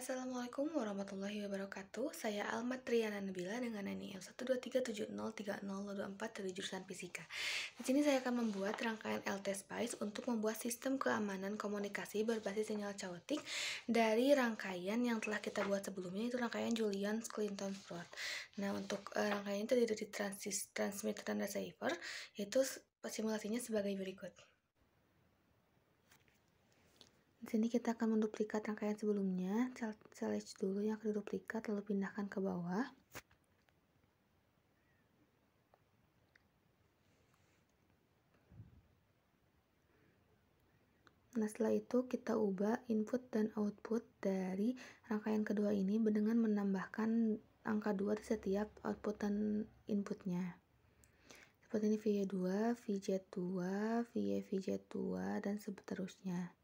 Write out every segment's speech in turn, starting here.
Assalamualaikum warahmatullahi wabarakatuh. Saya Alma Triana Nabila dengan NIM 123703024 dari jurusan Fisika. Di sini saya akan membuat rangkaian LT-SPICE untuk membuat sistem keamanan komunikasi berbasis sinyal chaotic dari rangkaian yang telah kita buat sebelumnya, itu rangkaian Julian-Clinton-Ford. Nah, untuk rangkaian itu terdiri dari transmitter dan receiver, yaitu simulasinya sebagai berikut. Di sini kita akan menduplikat rangkaian sebelumnya. Select dulu yang akan diduplikat, lalu pindahkan ke bawah. Nah, setelah itu kita ubah input dan output dari rangkaian kedua ini dengan menambahkan angka 2 di setiap output dan inputnya. Seperti ini VY2, VJ2, VJ2, dan seterusnya.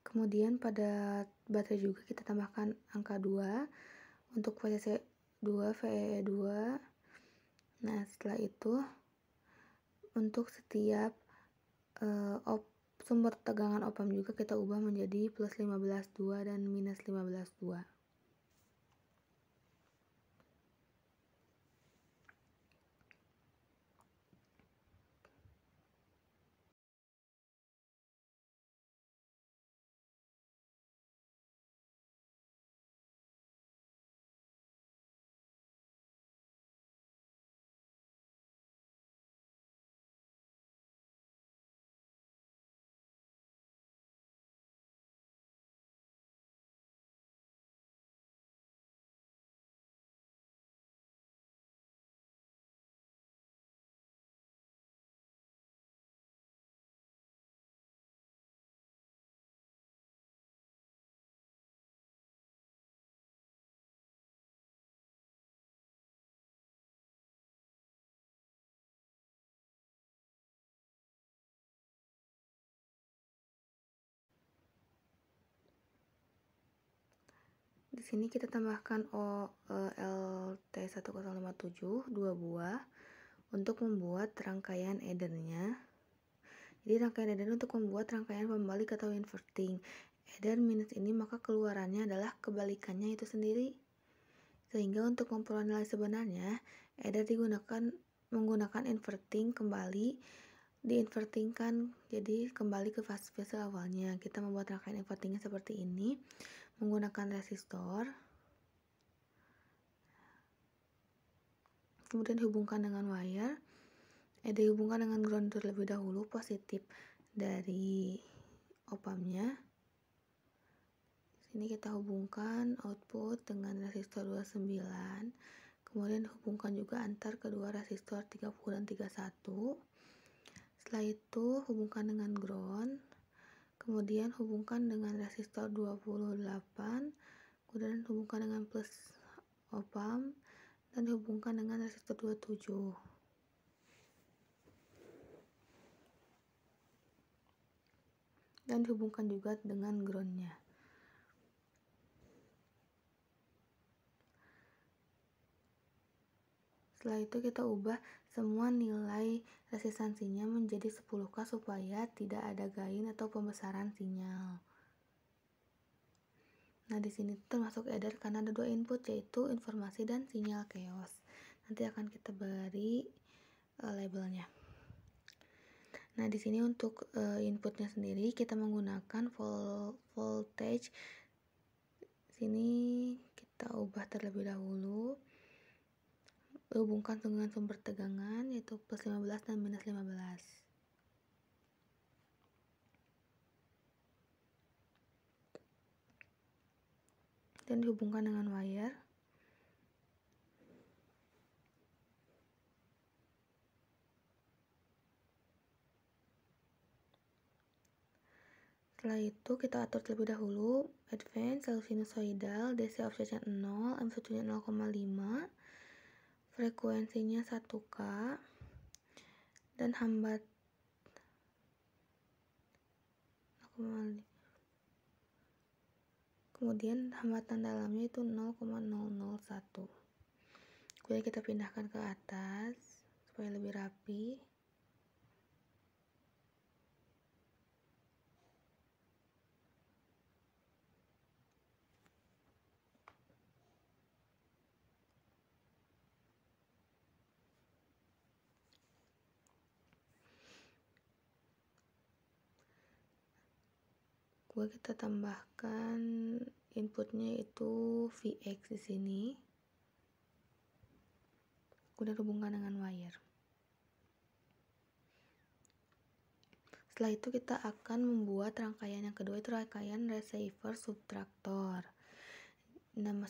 Kemudian pada baterai juga kita tambahkan angka 2 untuk VCC2, VEE2. Nah, setelah itu untuk setiap sumber tegangan op-amp juga kita ubah menjadi plus 15.2 dan minus 15.2. Di sini kita tambahkan LT1057 2 buah untuk membuat rangkaian addernya. Jadi rangkaian adder untuk membuat rangkaian pembalik atau inverting. Adder minus ini maka keluarannya adalah kebalikannya itu sendiri. Sehingga untuk memperoleh nilai sebenarnya, adder menggunakan inverting kembali, diinvertingkan jadi kembali ke fase awalnya. Kita membuat rangkaian invertingnya seperti ini menggunakan resistor, kemudian hubungkan dengan wire, dihubungkan dengan ground terlebih dahulu, positif dari op-ampnya. Sini kita hubungkan output dengan resistor 29, kemudian hubungkan juga antar kedua resistor 30 dan 31. Setelah itu hubungkan dengan ground, kemudian hubungkan dengan resistor 28, kemudian hubungkan dengan plus op-amp, dan hubungkan dengan resistor 27. Dan dihubungkan juga dengan groundnya. Setelah itu kita ubah semua nilai resistansinya menjadi 10K supaya tidak ada gain atau pembesaran sinyal. Nah, di sini termasuk adder karena ada dua input, yaitu informasi dan sinyal chaos. Nanti akan kita beri labelnya. Nah, di sini untuk inputnya sendiri kita menggunakan voltage. Sini kita ubah terlebih dahulu, hubungkan dengan sumber tegangan yaitu plus 15 dan minus 15. Dan dihubungkan dengan wire. Setelah itu kita atur terlebih dahulu advance, lalu sinusoidal, DC offsetnya 0, amplitude 0,5, frekuensinya 1K, dan hambat 0,5. Kemudian hambatan dalamnya itu 0,001. Kemudian kita pindahkan ke atas supaya lebih rapi. Kemudian kita tambahkan inputnya itu Vx di sini. Kemudian hubungkan dengan wire. Setelah itu kita akan membuat rangkaian yang kedua, itu rangkaian receiver subtraktor.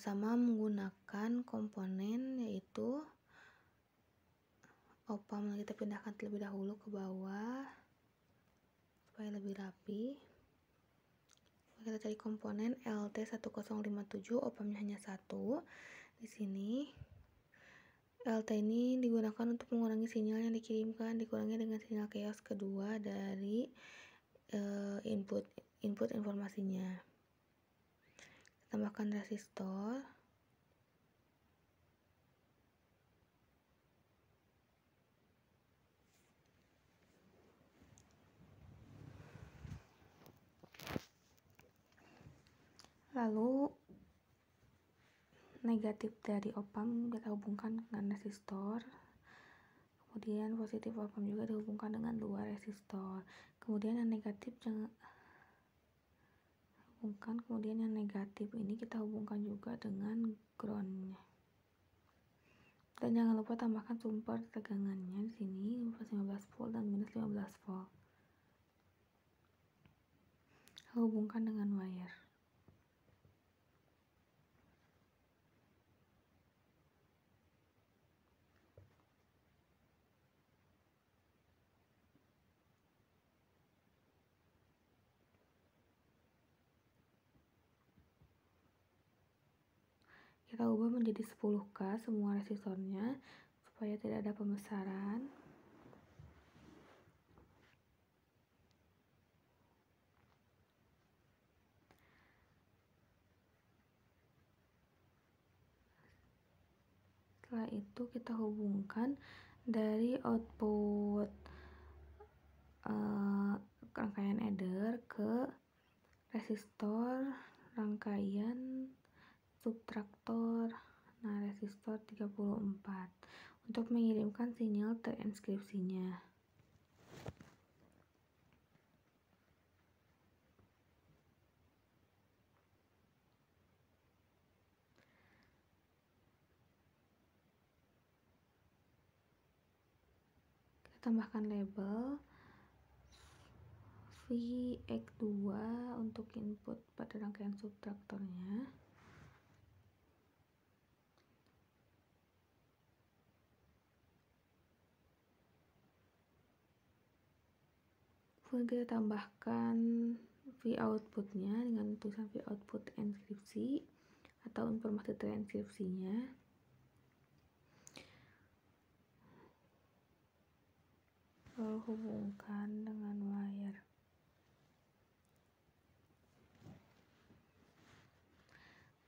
Sama menggunakan komponen yaitu op-amp. Kita pindahkan terlebih dahulu ke bawah supaya lebih rapi. Kita cari komponen LT1057, op-ampnya hanya satu. Di sini LT ini digunakan untuk mengurangi sinyal yang dikirimkan, dikurangi dengan sinyal chaos kedua dari input informasinya. Tambahkan resistor. Lalu negatif dari op-amp kita hubungkan dengan resistor. Kemudian positif op-amp juga dihubungkan dengan dua resistor. Kemudian yang negatif kemudian yang negatif ini kita hubungkan juga dengan groundnya. Dan jangan lupa tambahkan sumber tegangannya di sini plus 15 volt dan minus 15 volt. Hubungkan dengan wire. Kita ubah menjadi 10K semua resistornya supaya tidak ada pembesaran. Setelah itu kita hubungkan dari output rangkaian adder ke resistor rangkaian subtraktor, resistor 34 untuk mengirimkan sinyal terinskripsinya. Kita tambahkan label VX2 untuk input pada rangkaian subtraktornya. Kemudian kita tambahkan V outputnya dengan tulisan V output enskripsi atau informasi terinskripsinya. Lalu hubungkan dengan wire.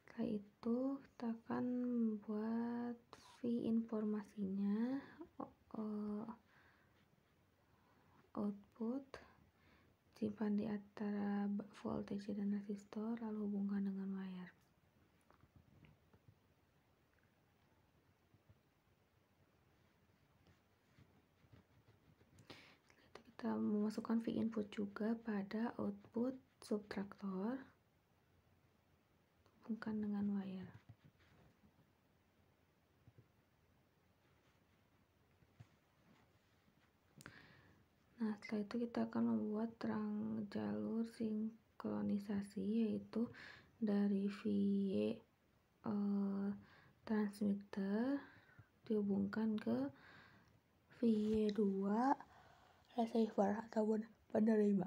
Setelah itu kita akan membuat V informasinya, output, simpan di antara voltage dan resistor, lalu hubungkan dengan wire. kita memasukkan V input juga pada output subtraktor, hubungkan dengan wire. Nah, setelah itu kita akan membuat jalur sinkronisasi, yaitu dari VY transmitter dihubungkan ke VY2 receiver ataupun penerima.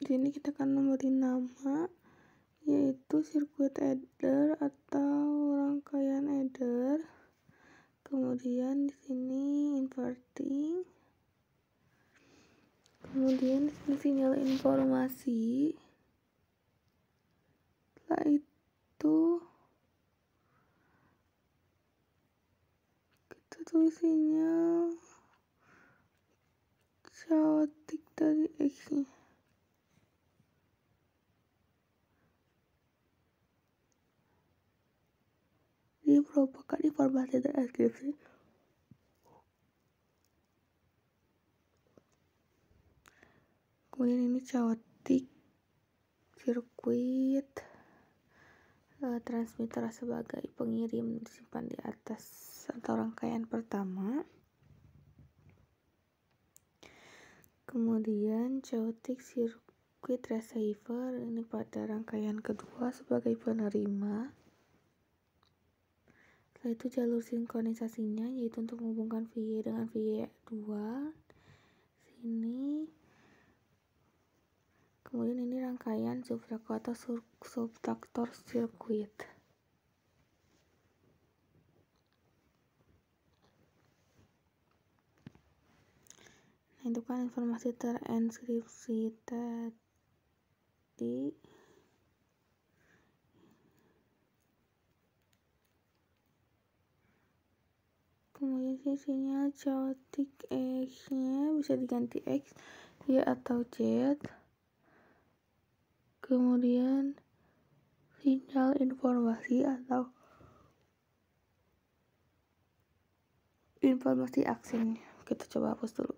Di sini kita akan memberi nama, yaitu circuit adder atau rangkaian adder. Kemudian di sini inverting. Kemudian di sini sinyal informasi. Setelah itu kita tulis sinyal chaotic dari X-nya. Ini merupakan informasi terenkripsi. Kemudian ini chaotic circuit transmitter sebagai pengirim disimpan di atas atau rangkaian pertama. Kemudian chaotic circuit receiver ini pada rangkaian kedua sebagai penerima. Setelah itu jalur sinkronisasinya, yaitu untuk menghubungkan VY dengan VY2 sini. Kemudian ini rangkaian subtraktor atau subtraktor circuit. Nah, itu kan informasi terenkripsi tadi. Kemudian sinyal chaotic X-nya bisa diganti X, Y, atau Z. Kemudian sinyal informasi atau informasi aksennya. Kita coba hapus dulu.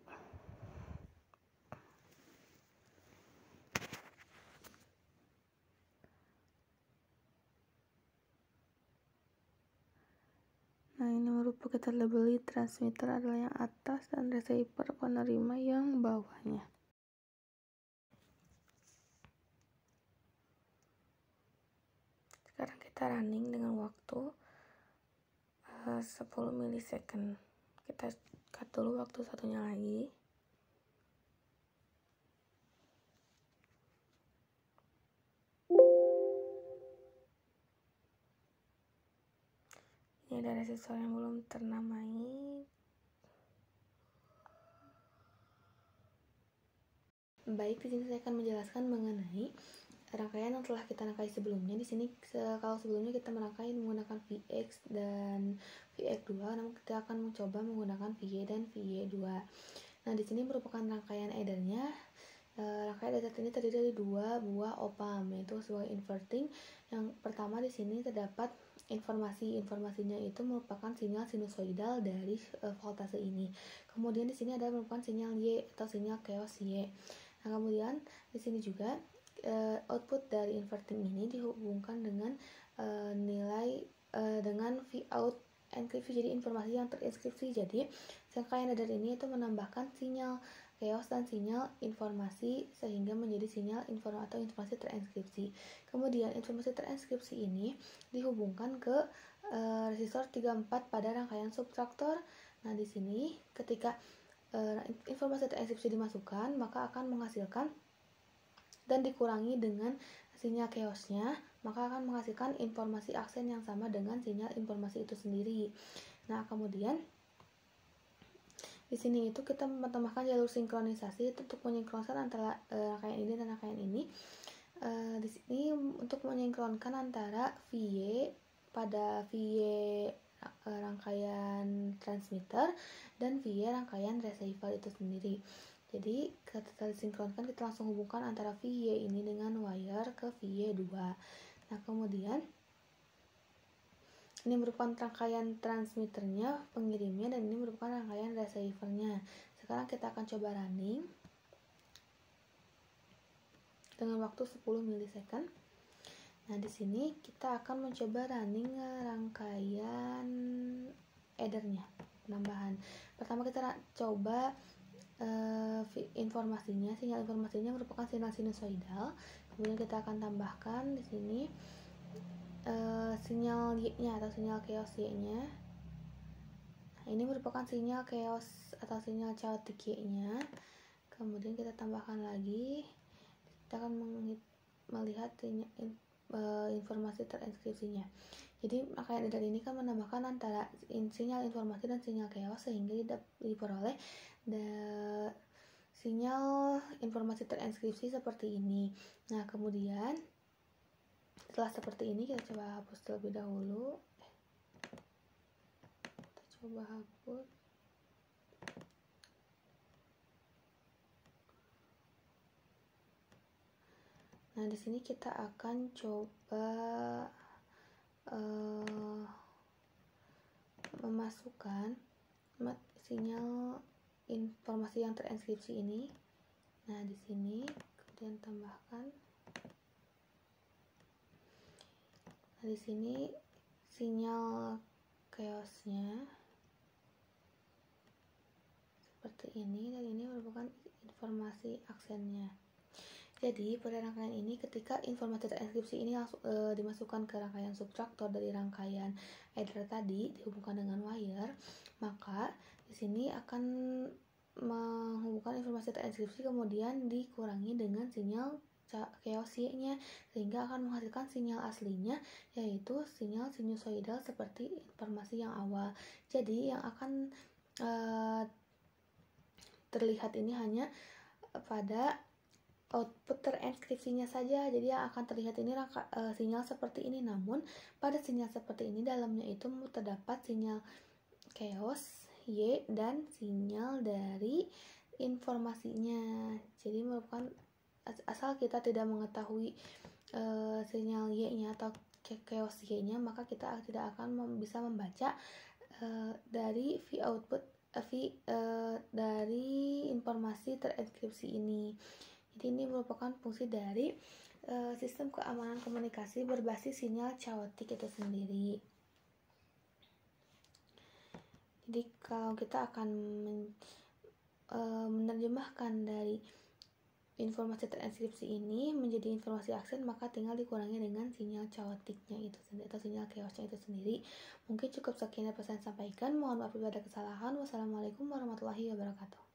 Nah, ini merupakan kita labeli transmitter adalah yang atas dan receiver penerima yang bawahnya. Sekarang kita running dengan waktu 10 milisecond. Kita cut dulu waktu satunya lagi. Ini ada resistor yang belum ternamai. Baik, di sini saya akan menjelaskan mengenai rangkaian yang telah kita rangkai sebelumnya. Di sini kalau sebelumnya kita merangkai menggunakan Vx dan Vx2, namun kita akan mencoba menggunakan Vy dan Vy2. Nah, di sini merupakan rangkaian addernya. Rangkaian adder ini terdiri dari dua buah op-amp, yaitu sebagai inverting. Yang pertama di sini terdapat informasinya itu merupakan sinyal sinusoidal dari voltase ini. Kemudian di sini ada merupakan sinyal Y atau sinyal chaos Y. Nah, kemudian di sini juga output dari inverting ini dihubungkan dengan nilai dengan Vout enkripsi, jadi informasi yang terinskripsi. Jadi rangkaian adder ini itu menambahkan sinyal chaos dan sinyal informasi sehingga menjadi sinyal informasi terinskripsi. Kemudian informasi terinskripsi ini dihubungkan ke resistor 34 pada rangkaian subtraktor. Nah, di sini ketika informasi terinskripsi dimasukkan, maka akan menghasilkan dan dikurangi dengan sinyal chaosnya, maka akan menghasilkan informasi aksen yang sama dengan sinyal informasi itu sendiri. Nah, kemudian di sini itu kita menambahkan jalur sinkronisasi untuk mensinkronkan antara rangkaian ini dan rangkaian ini. Di sini untuk mensinkronkan antara VY pada VY rangkaian transmitter dan VY rangkaian receiver itu sendiri. Jadi ketika disinkronkan kita langsung hubungkan antara VY ini dengan wire ke VY2. Nah, kemudian ini merupakan rangkaian transmitternya, pengirimnya, dan ini merupakan rangkaian receivernya. Sekarang kita akan coba running dengan waktu 10 milisecond. Nah, di sini kita akan mencoba running rangkaian addernya, penambahan. Pertama kita coba informasinya, sinyal informasinya merupakan sinyal sinusoidal. Kemudian kita akan tambahkan di sini sinyal Y-nya atau sinyal chaos Y-nya. Nah, ini merupakan sinyal chaos atau sinyal chaotic Y-nya. Kemudian kita tambahkan lagi, kita akan melihat informasi terenskripsinya. Jadi rangkaian adder ini kan menambahkan antara sinyal informasi dan sinyal chaos sehingga diperoleh sinyal informasi terenskripsi seperti ini. Nah, kemudian setelah seperti ini kita coba hapus terlebih dahulu. Kita coba hapus. Nah, di sini kita akan coba memasukkan sinyal informasi yang terenskripsi ini. Nah, di sini kemudian tambahkan. Nah, di sini sinyal chaosnya seperti ini, dan ini merupakan informasi aksennya. Jadi pada rangkaian ini ketika informasi terenskripsi ini langsung dimasukkan ke rangkaian subtraktor dari rangkaian adder tadi dihubungkan dengan wire, maka di sini akan menghubungkan informasi terenskripsi kemudian dikurangi dengan sinyal chaos Y-nya sehingga akan menghasilkan sinyal aslinya, yaitu sinyal sinusoidal seperti informasi yang awal. Jadi yang akan terlihat ini hanya pada output terenskripsinya saja, jadi yang akan terlihat ini sinyal seperti ini. Namun pada sinyal seperti ini dalamnya itu terdapat sinyal chaos Y dan sinyal dari informasinya. Jadi merupakan asal kita tidak mengetahui sinyal Y-nya atau chaos Y-nya, maka kita tidak akan bisa membaca dari dari informasi terenskripsi ini. Jadi ini merupakan fungsi dari sistem keamanan komunikasi berbasis sinyal chaotic itu sendiri. Jadi kalau kita akan menerjemahkan dari informasi terenskripsi ini menjadi informasi aksen, maka tinggal dikurangi dengan sinyal chaoticnya itu sendiri atau sinyal chaosnya itu sendiri. Mungkin cukup sekian yang saya sampaikan. Mohon maaf bila ada kesalahan. Wassalamualaikum warahmatullahi wabarakatuh.